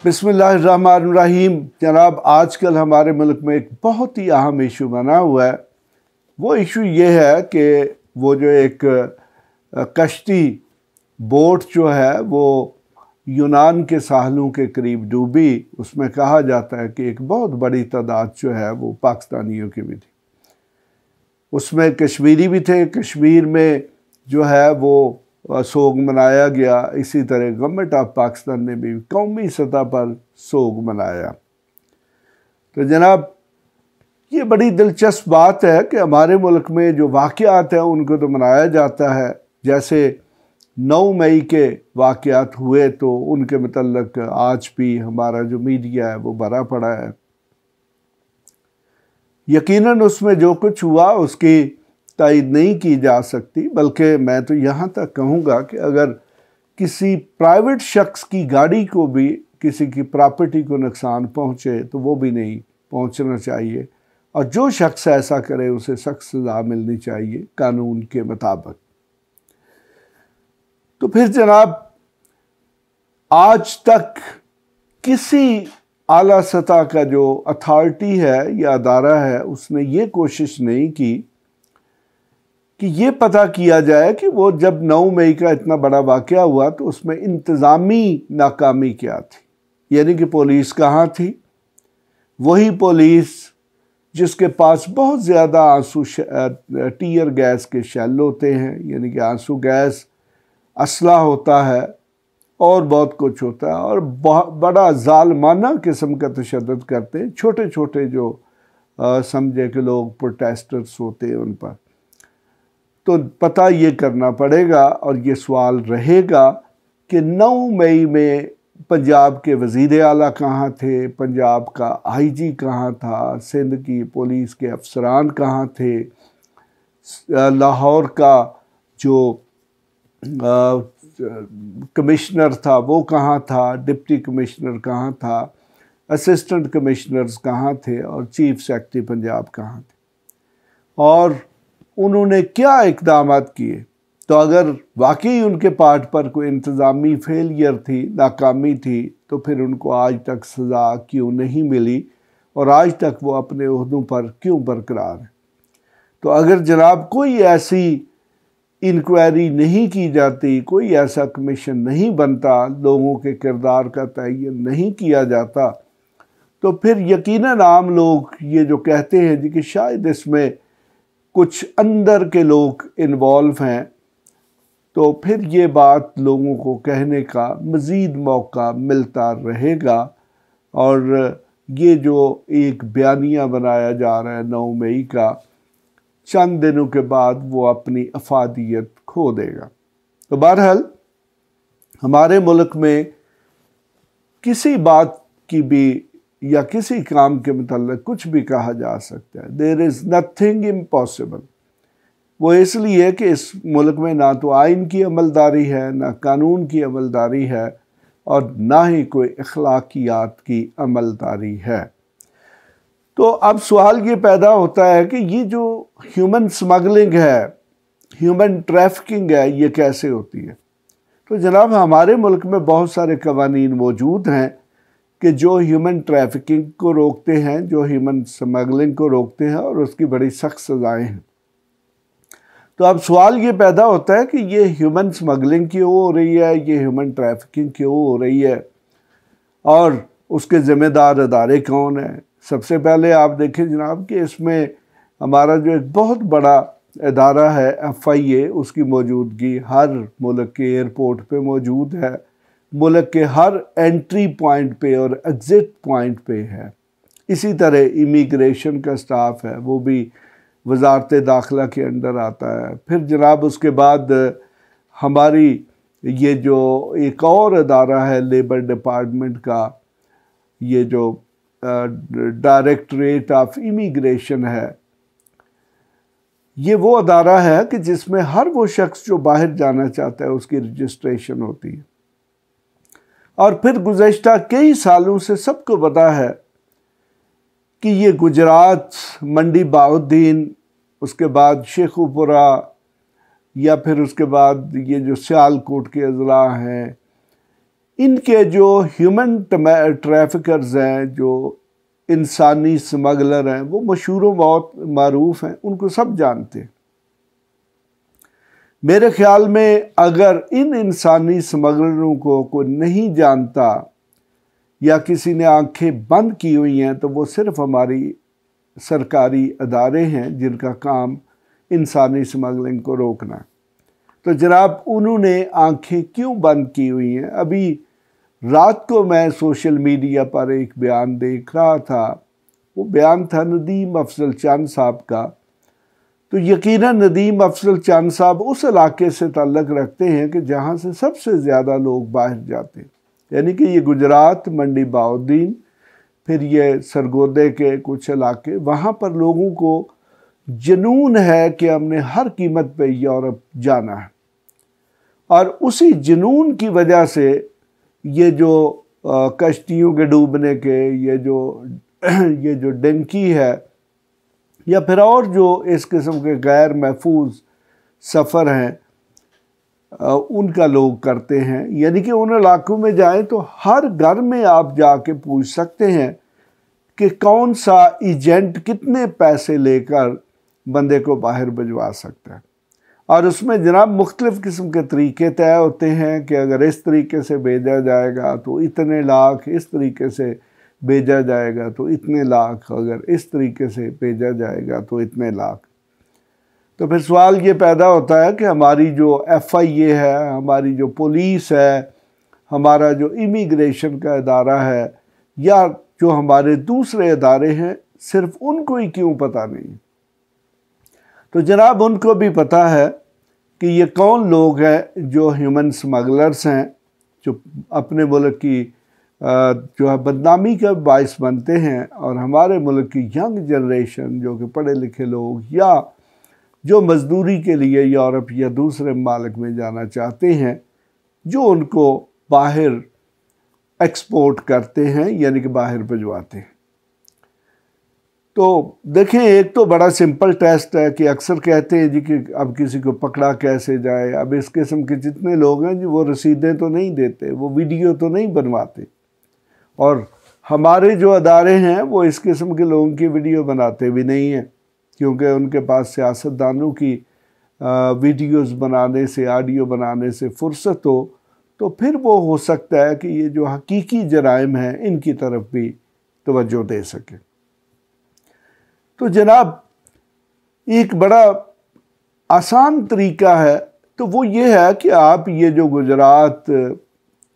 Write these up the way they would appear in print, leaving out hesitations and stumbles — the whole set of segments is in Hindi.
बिस्मिल्लाहिर्रहमानिर्रहीम। जनाब, आजकल हमारे मुल्क में एक बहुत ही अहम इशू बना हुआ है। वो इशू ये है कि वो जो एक कश्ती बोट जो है वो यूनान के साहलों के करीब डूबी। उसमें कहा जाता है कि एक बहुत बड़ी तादाद जो है वो पाकिस्तानियों की भी थी। उसमें कश्मीरी भी थे। कश्मीर में जो है वो सोग मनाया गया। इसी तरह गवर्नमेंट ऑफ पाकिस्तान ने भी कौमी सतह पर सोग मनाया। तो जनाब, ये बड़ी दिलचस्प बात है कि हमारे मुल्क में जो वाक़यात हैं उनको तो मनाया जाता है। जैसे 9 मई के वाक़यात हुए तो उनके मतलब आज भी हमारा जो मीडिया है वो भरा पड़ा है। यकीनन उसमें जो कुछ हुआ उसकी तायद नहीं की जा सकती, बल्कि मैं तो यहाँ तक कहूँगा कि अगर किसी प्राइवेट शख्स की गाड़ी को भी किसी की प्रॉपर्टी को नुकसान पहुँचे तो वो भी नहीं पहुँचना चाहिए, और जो शख्स ऐसा करे उसे सख्त सज़ा मिलनी चाहिए कानून के मुताबिक। तो फिर जनाब, आज तक किसी आला सतह का जो अथॉरिटी है या अदारा है उसने ये कोशिश नहीं की कि ये पता किया जाए कि वो जब 9 मई का इतना बड़ा वाक़या हुआ तो उसमें इंतज़ामी नाकामी क्या थी। यानी कि पुलिस कहाँ थी? वही पुलिस जिसके पास बहुत ज़्यादा आंसू टीयर गैस के शेल होते हैं, यानी कि आंसू गैस असला होता है और बहुत कुछ होता है, और बड़ा ज़ालमाना किस्म का तशद्दुद करते हैं छोटे छोटे जो समझे कि लोग प्रोटेस्टर्स होते हैं उन पर। तो पता ये करना पड़ेगा और ये सवाल रहेगा कि 9 मई में पंजाब के वज़ीर आला कहाँ थे, पंजाब का आईजी कहाँ था, सिंध की पुलिस के अफसरान कहाँ थे, लाहौर का जो कमिश्नर था वो कहाँ था, डिप्टी कमिश्नर कहाँ था, असिस्टेंट कमिश्नर्स कहाँ थे, और चीफ सेक्रेटरी पंजाब कहाँ थे, और उन्होंने क्या इक़दाम किए। तो अगर वाकई उनके पार्ट पर कोई इंतज़ामी फेलियर थी, नाकामी थी, तो फिर उनको आज तक सज़ा क्यों नहीं मिली और आज तक वो अपने ओहदों पर क्यों बरकरार है। तो अगर जनाब कोई ऐसी इंक्वायरी नहीं की जाती, कोई ऐसा कमीशन नहीं बनता, लोगों के किरदार का तयन नहीं किया जाता, तो फिर यकीनन आम लोग ये जो कहते हैं जी कि शायद इसमें कुछ अंदर के लोग इन्वॉल्व हैं, तो फिर ये बात लोगों को कहने का मज़ीद मौका मिलता रहेगा। और ये जो एक बयानिया बनाया जा रहा है 9 मई का, चंद दिनों के बाद वो अपनी अफादियत खो देगा। तो बहरहाल हमारे मुल्क में किसी बात की भी या किसी काम के मतलब कुछ भी कहा जा सकता है। There is nothing impossible. वो इसलिए कि इस मुल्क में ना तो आइन की अमलदारी है, ना कानून की अमलदारी है, और ना ही कोई अखलाकियात की अमलदारी है। तो अब सवाल ये पैदा होता है कि ये जो ह्यूमन स्मगलिंग है, ह्यूमन ट्रैफिकिंग है, ये कैसे होती है। तो जनाब, हमारे मुल्क में बहुत सारे कवानीन मौजूद हैं कि जो ह्यूमन ट्रैफिकिंग को रोकते हैं, जो ह्यूमन स्मगलिंग को रोकते हैं, और उसकी बड़ी सख्त सज़ाएँ हैं। तो अब सवाल ये पैदा होता है कि ये ह्यूमन स्मगलिंग क्यों हो रही है, ये ह्यूमन ट्रैफिकिंग क्यों हो रही है, और उसके ज़िम्मेदार अदारे कौन हैं। सबसे पहले आप देखें जनाब कि इसमें हमारा जो एक बहुत बड़ा अदारा है FIA, उसकी मौजूदगी हर मुल्क के एयरपोर्ट पे मौजूद है, मुल्क के हर एंट्री पॉइंट पे और एग्ज़िट पॉइंट पे है। इसी तरह इमिग्रेशन का स्टाफ है, वो भी वज़ारत दाखिला के अंडर आता है। फिर जनाब उसके बाद हमारी ये जो एक और अदारा है लेबर डिपार्टमेंट का, ये जो डायरेक्टरेट ऑफ इमिग्रेशन है, ये वो अदारा है कि जिसमें हर वो शख्स जो बाहर जाना चाहता है उसकी रजिस्ट्रेशन होती है। और फिर गुज़श्ता कई सालों से सबको पता है कि ये गुजरात, मंडी बाउद्दीन, उसके बाद शेखुपुरा, या फिर उसके बाद ये जो सियालकोट के अजला हैं, इनके जो ह्यूमन ट्रैफिकर्स हैं, जो इंसानी स्मगलर हैं, वो मशहूर बहुत मारूफ हैं, उनको सब जानते हैं। मेरे ख्याल में अगर इन इंसानी स्मगलरों को कोई नहीं जानता या किसी ने आंखें बंद की हुई हैं, तो वो सिर्फ हमारी सरकारी अदारे हैं जिनका काम इंसानी स्मगलिंग को रोकना। तो जनाब, उन्होंने आंखें क्यों बंद की हुई हैं? अभी रात को मैं सोशल मीडिया पर एक बयान देख रहा था। वो बयान था नदीम अफजल चंद साहब का। तो यकीनन नदीम अफजल चंद साहब उस इलाके से ताल्लुक़ रखते हैं कि जहाँ से सबसे ज़्यादा लोग बाहर जाते हैं, यानी कि ये गुजरात, मंडी बहाउद्दीन, फिर ये सरगोदे के कुछ इलाके, वहाँ पर लोगों को जुनून है कि हमने हर कीमत पे यूरोप जाना है। और उसी जुनून की वजह से ये जो कश्तियों के डूबने के ये जो डंकी है या फिर और जो इस किस्म के गैर महफूज सफ़र हैं उनका लोग करते हैं। यानी कि उन इलाकों में जाएं तो हर घर में आप जाके पूछ सकते हैं कि कौन सा एजेंट कितने पैसे लेकर बंदे को बाहर भिजवा सकता है। और उसमें जनाब मुख्तलिफ़ किस्म के तरीके तय होते हैं कि अगर इस तरीके से भेजा जाएगा तो इतने लाख, इस तरीके से भेजा जाएगा तो इतने लाख, अगर इस तरीके से भेजा जाएगा तो इतने लाख। तो फिर सवाल ये पैदा होता है कि हमारी जो FIA है, हमारी जो पुलिस है, हमारा जो इमिग्रेशन का इदारा है या जो हमारे दूसरे इदारे हैं, सिर्फ उनको ही क्यों पता नहीं? तो जनाब, उनको भी पता है कि ये कौन लोग हैं जो ह्यूमन स्मगलर्स हैं, जो अपने मुल्क की जो है बदनामी का बायस बनते हैं। और हमारे मुल्क की यंग जनरेशन जो कि पढ़े लिखे लोग या जो मज़दूरी के लिए यूरोप या दूसरे ममालिक में जाना चाहते हैं, जो उनको बाहर एक्सपोर्ट करते हैं, यानी कि बाहर भिजवाते हैं। तो देखें, एक तो बड़ा सिंपल टेस्ट है कि अक्सर कहते हैं जी कि अब किसी को पकड़ा कैसे जाए। अब इस किस्म के जितने लोग हैं जी, वो रसीदें तो नहीं देते, वो वीडियो तो नहीं बनवाते, और हमारे जो अदारे हैं वो इस किस्म के लोगों की वीडियो बनाते भी नहीं हैं, क्योंकि उनके पास सियासतदानों की वीडियोस बनाने से, ऑडियो बनाने से फुर्सत हो, तो फिर वो हो सकता है कि ये जो हकीकी जराइम हैं इनकी तरफ भी तवज्जो दे सके। तो जनाब, एक बड़ा आसान तरीका है, तो वो ये है कि आप ये जो गुजरात,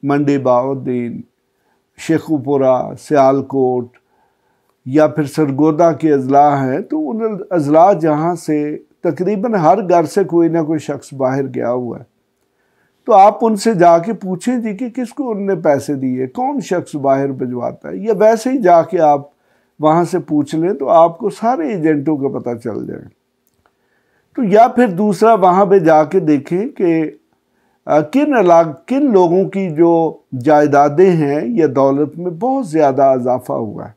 मंडी बहाउद्दीन, शेखुपुरा, सियालकोट या फिर सरगोदा के अजला हैं, तो उन अजला जहाँ से तकरीबन हर घर से कोई ना कोई शख्स बाहर गया हुआ है, तो आप उनसे जाके पूछें जी कि किसको उनने पैसे दिए, कौन शख्स बाहर भिजवाता है, या वैसे ही जाके आप वहाँ से पूछ लें तो आपको सारे एजेंटों का पता चल जाए। तो या फिर दूसरा, वहाँ पे जाके देखें कि किन लोगों की जो जायदादें हैं या दौलत में बहुत ज़्यादा इजाफा हुआ है।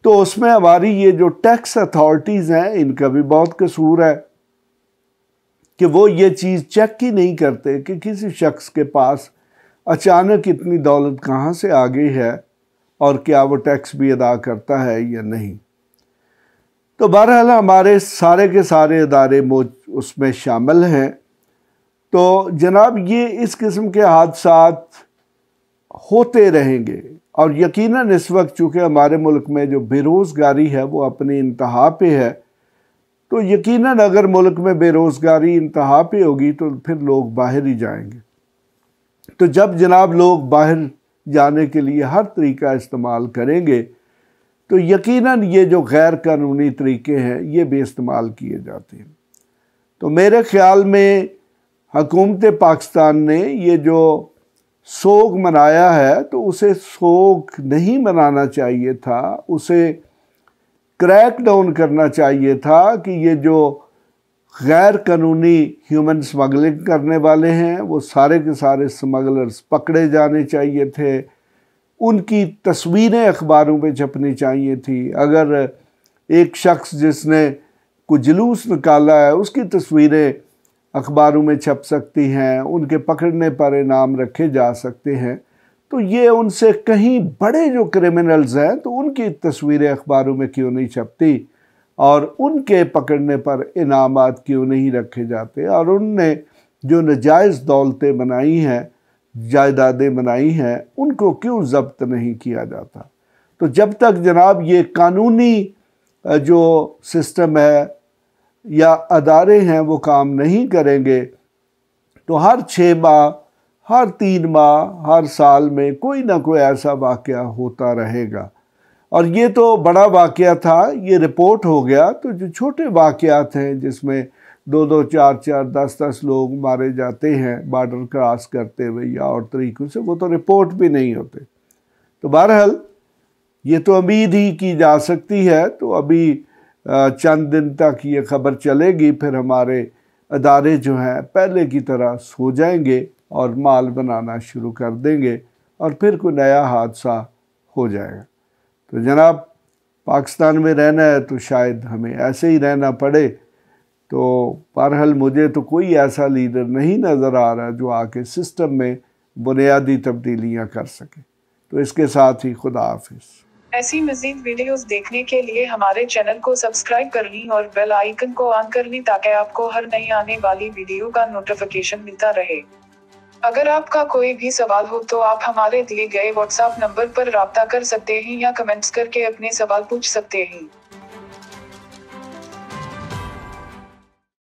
तो उसमें हमारी ये जो टैक्स अथॉरिटीज़ हैं, इनका भी बहुत कसूर है कि वो ये चीज़ चेक ही नहीं करते कि किसी शख्स के पास अचानक इतनी दौलत कहाँ से आ गई है और क्या वो टैक्स भी अदा करता है या नहीं। तो बहरहाल हमारे सारे के सारे अदारे उसमें शामिल हैं। तो जनाब, ये इस किस्म के हादसात होते रहेंगे, और यकीनन इस वक्त चूँकि हमारे मुल्क में जो बेरोज़गारी है वो अपनी इंतहा पे है, तो यकीनन अगर मुल्क में बेरोज़गारी इंतहा पे होगी तो फिर लोग बाहर ही जाएंगे। तो जब जनाब लोग बाहर जाने के लिए हर तरीका इस्तेमाल करेंगे, तो यकीनन ये जो गैर कानूनी तरीके हैं ये भी इस्तेमाल किए जाते हैं। तो मेरे ख़्याल में हुकूमत पाकिस्तान ने ये जो सोग मनाया है, तो उसे सोग नहीं मनाना चाहिए था, उसे क्रैक डाउन करना चाहिए था कि ये जो गैर कानूनी ह्यूमन स्मगलिंग करने वाले हैं वो सारे के सारे स्मगलर्स पकड़े जाने चाहिए थे। उनकी तस्वीरें अखबारों पे छपनी चाहिए थी। अगर एक शख्स जिसने कोई जुलूस निकाला है उसकी तस्वीरें अखबारों में छप सकती हैं, उनके पकड़ने पर इनाम रखे जा सकते हैं। तो ये उनसे कहीं बड़े जो क्रिमिनल्स हैं तो उनकी तस्वीरें अखबारों में क्यों नहीं छपती और उनके पकड़ने पर इनामात क्यों नहीं रखे जाते और उनने जो नाजायज़ दौलतें बनाई हैं, जायदादें बनाई हैं, उनको क्यों ज़ब्त नहीं किया जाता। तो जब तक जनाब ये कानूनी जो सिस्टम है या अदारे हैं वो काम नहीं करेंगे तो हर 6 माह, हर 3 माह, हर साल में कोई ना कोई ऐसा वाक़या होता रहेगा। और ये तो बड़ा वाक़या था, ये रिपोर्ट हो गया। तो जो छोटे वाक़यात हैं जिसमें 2-2, 4-4, 10-10 लोग मारे जाते हैं बॉर्डर क्रॉस करते हुए या और तरीक़ों से, वो तो रिपोर्ट भी नहीं होते। तो बहरहाल ये तो उम्मीद ही की जा सकती है। तो अभी चंद दिन तक ये ख़बर चलेगी, फिर हमारे अदारे जो हैं पहले की तरह सो जाएंगे और माल बनाना शुरू कर देंगे और फिर कोई नया हादसा हो जाएगा। तो जनाब, पाकिस्तान में रहना है तो शायद हमें ऐसे ही रहना पड़े। तो बहरहाल मुझे तो कोई ऐसा लीडर नहीं नज़र आ रहा जो आके सिस्टम में बुनियादी तब्दीलियाँ कर सके। तो इसके साथ ही खुदा हाफिज़। ऐसी मज़ीद वीडियोस देखने के लिए हमारे चैनल को सब्सक्राइब कर लें और बेल आइकन को ऑन कर लें ताकि आपको हर नई आने वाली वीडियो का नोटिफिकेशन मिलता रहे। अगर आपका कोई भी सवाल हो तो आप हमारे दिए गए व्हाट्सएप नंबर पर राब्ता कर सकते हैं या कमेंट्स करके अपने सवाल पूछ सकते हैं।